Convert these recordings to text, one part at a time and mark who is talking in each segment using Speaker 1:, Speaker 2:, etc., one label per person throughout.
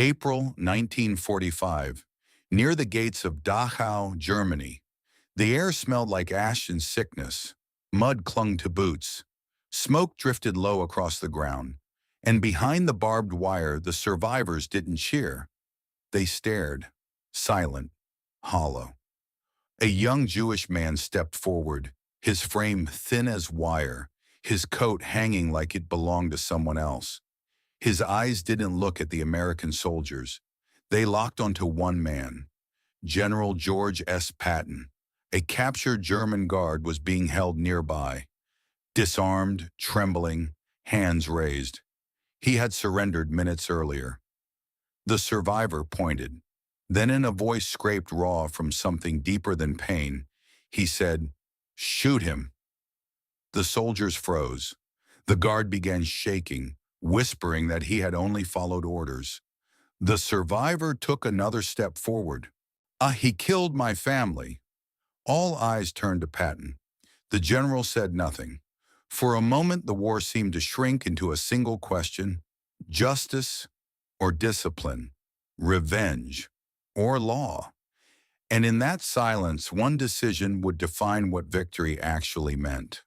Speaker 1: April 1945, near the gates of Dachau, Germany. The air smelled like ash and sickness. Mud clung to boots. Smoke drifted low across the ground. And behind the barbed wire, the survivors didn't cheer. They stared, silent, hollow. A young Jewish man stepped forward, his frame thin as wire, his coat hanging like it belonged to someone else. His eyes didn't look at the American soldiers. They locked onto one man, General George S. Patton. A captured German guard was being held nearby, disarmed, trembling, hands raised. He had surrendered minutes earlier. The survivor pointed. Then in a voice scraped raw from something deeper than pain, he said, "Shoot him." The soldiers froze. The guard began shaking, whispering that he had only followed orders. The survivor took another step forward. He killed my family." All eyes turned to Patton. The general said nothing. For a moment, the war seemed to shrink into a single question: justice or discipline, revenge or law. And in that silence, one decision would define what victory actually meant.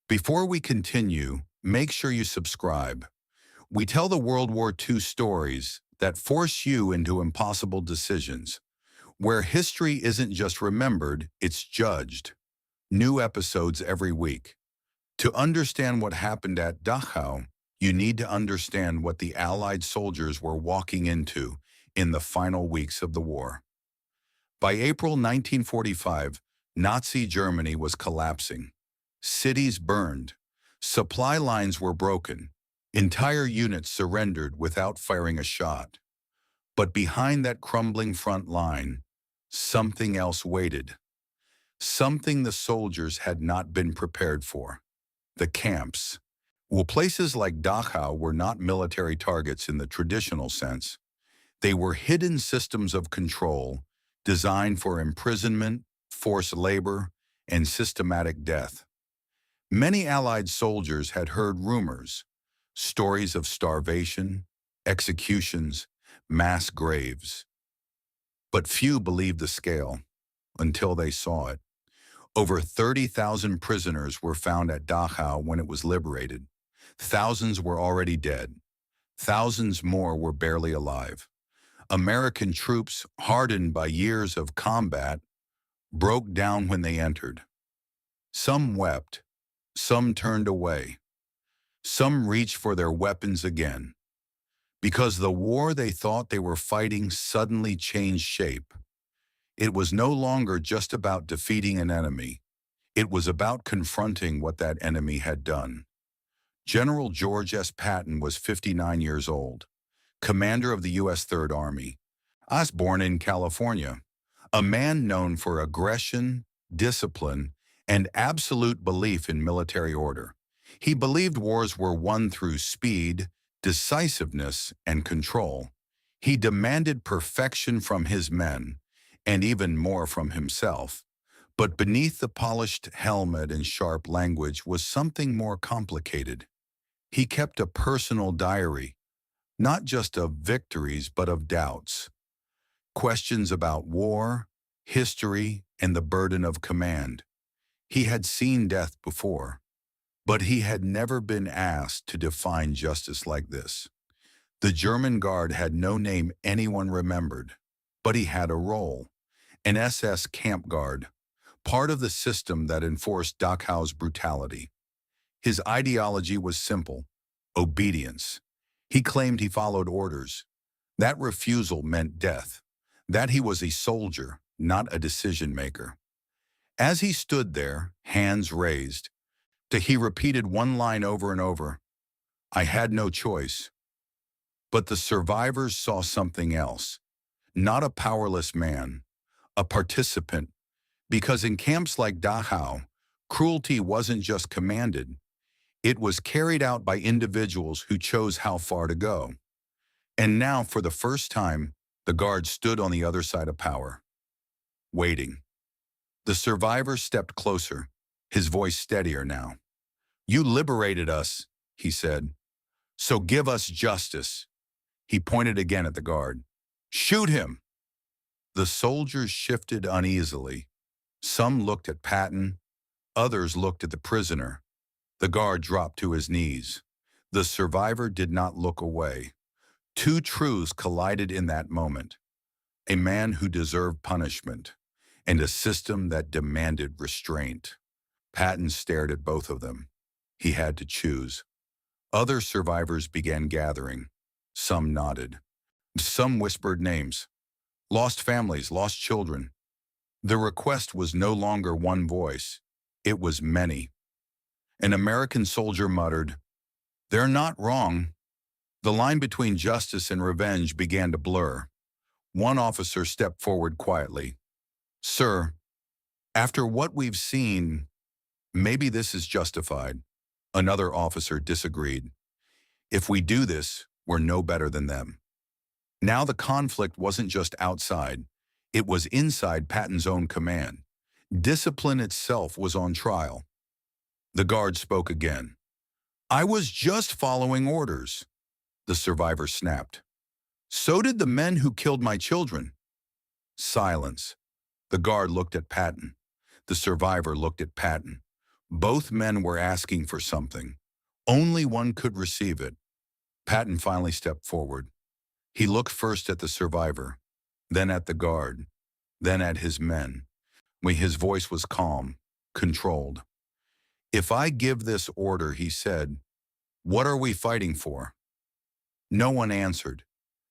Speaker 1: Before we continue, make sure you subscribe. We tell the World War II stories that force you into impossible decisions, where history isn't just remembered, it's judged. New episodes every week. To understand what happened at Dachau, you need to understand what the Allied soldiers were walking into in the final weeks of the war. By April 1945, Nazi Germany was collapsing. Cities burned. Supply lines were broken. Entire units surrendered without firing a shot. But behind that crumbling front line, something else waited. Something the soldiers had not been prepared for. The camps. Well, places like Dachau were not military targets in the traditional sense. They were hidden systems of control designed for imprisonment, forced labor, and systematic death. Many Allied soldiers had heard rumors, stories of starvation, executions, mass graves. But few believed the scale until they saw it. Over 30,000 prisoners were found at Dachau when it was liberated. Thousands were already dead. Thousands more were barely alive. American troops, hardened by years of combat, broke down when they entered. Some wept. Some turned away. Some reached for their weapons again. Because the war they thought they were fighting suddenly changed shape. It was no longer just about defeating an enemy. It was about confronting what that enemy had done. General George S. Patton was 59 years old, commander of the U.S. Third Army. I was born in California, a man known for aggression, discipline, and absolute belief in military order. He believed wars were won through speed, decisiveness, and control. He demanded perfection from his men, and even more from himself. But beneath the polished helmet and sharp language was something more complicated. He kept a personal diary, not just of victories but of doubts. Questions about war, history, and the burden of command. He had seen death before, but he had never been asked to define justice like this. The German guard had no name anyone remembered, but he had a role. An SS camp guard, part of the system that enforced Dachau's brutality. His ideology was simple: obedience. He claimed he followed orders. That refusal meant death. That he was a soldier, not a decision maker. As he stood there, hands raised, he repeated one line over and over: "I had no choice." But the survivors saw something else. Not a powerless man, a participant. Because in camps like Dachau, cruelty wasn't just commanded. It was carried out by individuals who chose how far to go. And now, for the first time, the guard stood on the other side of power, waiting. The survivor stepped closer, his voice steadier now. "You liberated us," he said. "So give us justice." He pointed again at the guard. "Shoot him!" The soldiers shifted uneasily. Some looked at Patton, others looked at the prisoner. The guard dropped to his knees. The survivor did not look away. Two truths collided in that moment: a man who deserved punishment, and a system that demanded restraint. Patton stared at both of them. He had to choose. Other survivors began gathering. Some nodded. Some whispered names. Lost families, lost children. The request was no longer one voice. It was many. An American soldier muttered, "They're not wrong." The line between justice and revenge began to blur. One officer stepped forward quietly. "Sir, after what we've seen, maybe this is justified." Another officer disagreed. "If we do this, we're no better than them." Now the conflict wasn't just outside. It was inside Patton's own command. Discipline itself was on trial. The guard spoke again. "I was just following orders." The survivor snapped. "So did the men who killed my children." Silence. The guard looked at Patton. The survivor looked at Patton. Both men were asking for something. Only one could receive it. Patton finally stepped forward. He looked first at the survivor, then at the guard, then at his men. His voice was calm, controlled. "If I give this order," he said, "what are we fighting for?" No one answered.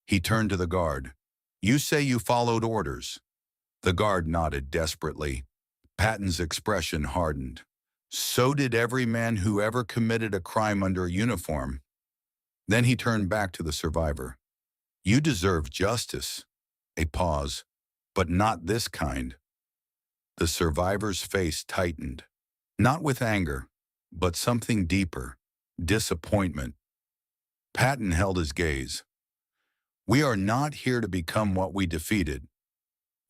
Speaker 1: He turned to the guard. "You say you followed orders." The guard nodded desperately. Patton's expression hardened. "So did every man who ever committed a crime under a uniform." Then he turned back to the survivor. "You deserve justice." A pause. "But not this kind." The survivor's face tightened. Not with anger, but something deeper: disappointment. Patton held his gaze. "We are not here to become what we defeated."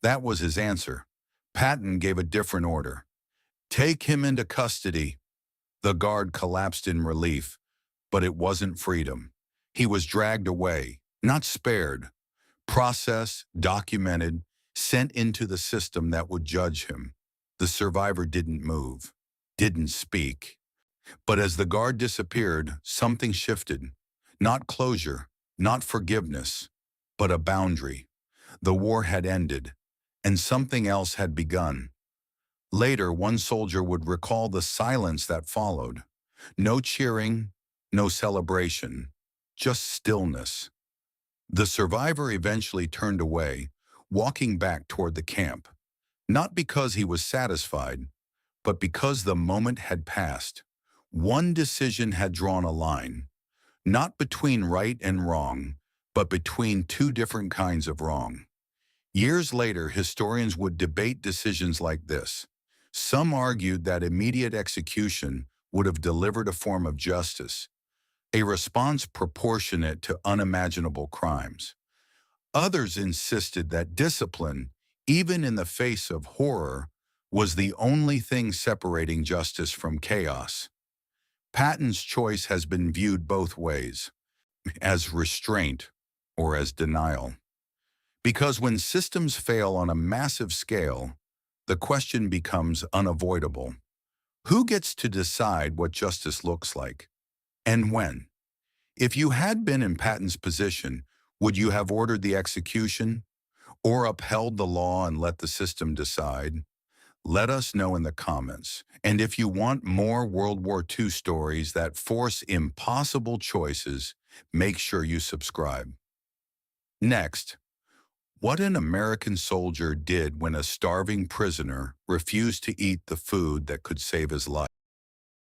Speaker 1: That was his answer. Patton gave a different order. "Take him into custody." The guard collapsed in relief, but it wasn't freedom. He was dragged away, not spared. Processed, documented, sent into the system that would judge him. The survivor didn't move, didn't speak. But as the guard disappeared, something shifted. Not closure, not forgiveness, but a boundary. The war had ended, and something else had begun. Later, one soldier would recall the silence that followed. No cheering, no celebration, just stillness. The survivor eventually turned away, walking back toward the camp. Not because he was satisfied, but because the moment had passed. One decision had drawn a line, not between right and wrong, but between two different kinds of wrong. Years later, historians would debate decisions like this. Some argued that immediate execution would have delivered a form of justice, a response proportionate to unimaginable crimes. Others insisted that discipline, even in the face of horror, was the only thing separating justice from chaos. Patton's choice has been viewed both ways, as restraint or as denial. Because when systems fail on a massive scale, the question becomes unavoidable. Who gets to decide what justice looks like? And when? If you had been in Patton's position, would you have ordered the execution or upheld the law and let the system decide? Let us know in the comments. And if you want more World War II stories that force impossible choices, make sure you subscribe. Next, what an American soldier did when a starving prisoner refused to eat the food that could save his life.